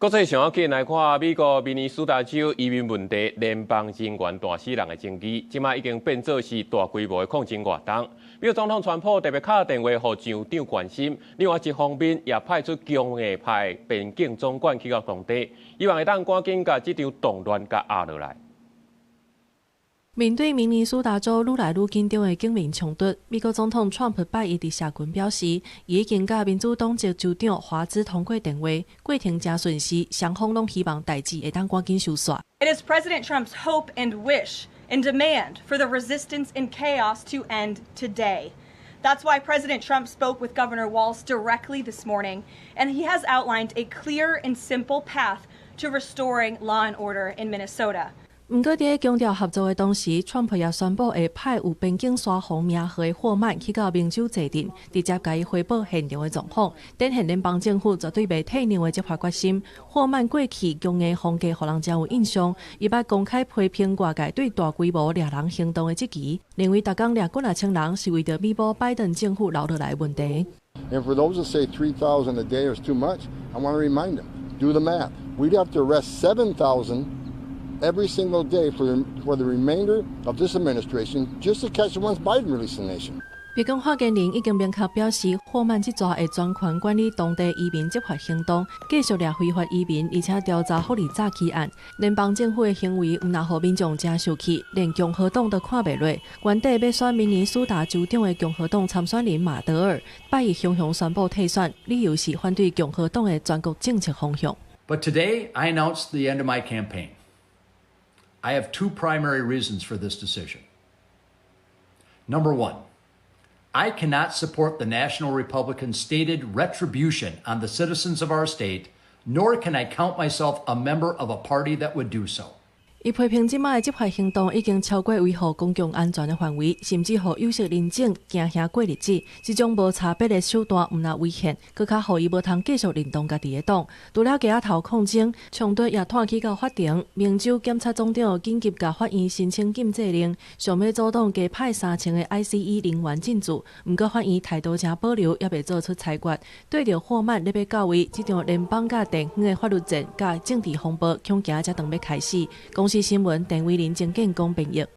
国际上紧来看，美国明尼苏达州移民问题，联邦人员大死人的争议，即马已经变作是大规模的抗争活动。美国总统川普特别打电话给州长关心，另外一方面也派出强硬派边境总管去到当地，希望会当赶紧把这场动乱给压落来。 面对明尼苏达州愈来愈紧张的警民冲突，美国总统川普拜一伫社群表示，伊已经甲民主党籍州长华兹通过电话，过程真顺时，双方拢希望代志会当赶紧收煞。It is President Trump's hope and wish and demand for the resistance and chaos to end today. That's why President Trump spoke with Governor Walz directly this morning, and he has outlined a clear and simple path to restoring law and order in Minnesota. 不过，伫强调合作的同时，川普也宣布会派有边境刷红名号的货曼去到明州坐镇，直接甲伊汇报现场的状况，展现联邦政府绝对袂退让的执法决心。货曼过去强硬风格，互人真有印象，伊捌公开批评外界对大规模掠人行动的积极，认为逐工掠几啊千人是为着弥补拜登政府留落来的问题。And for those that say 3,000 a day is too much, I want to remind them: do the math. We'd have to arrest 7,000. Every single day for the remainder of this administration, just to catch the ones Biden released the nation. 白宫发言人已经明确表示，霍曼这抓会专权管理当地移民执法行动，继续掠非法移民，而且调查福利诈欺案。联邦政府的行为有哪互民众真生气，连共和党都看袂落。原底要选明尼苏达州长的共和党参选人马德尔，拜一雄雄宣布退选，理由是反对共和党的全国政策方向。But today, I announced the end of my campaign. I have two primary reasons for this decision. Number one, I cannot support the National Republican's stated retribution on the citizens of our state, nor can I count myself a member of a party that would do so. 伊批评即马的执法行动已经超过维护公共安全的范围，甚至互有色人种惊吓过日子。这种无差别的手段毋但危险，更加互伊无通继续认同家己的党。除了街仔头抗争，冲突也拖起到法庭。明州检察总长紧急甲法院申请禁制令，想要阻挡加派3000个 ICE 人员进驻。毋过法院态度真保留，也未做出裁决。对着霍曼咧要教为这场联邦甲地方的法律战甲政治风暴，恐惊才当要开始。公司新闻，陈伟林、郑建公编译。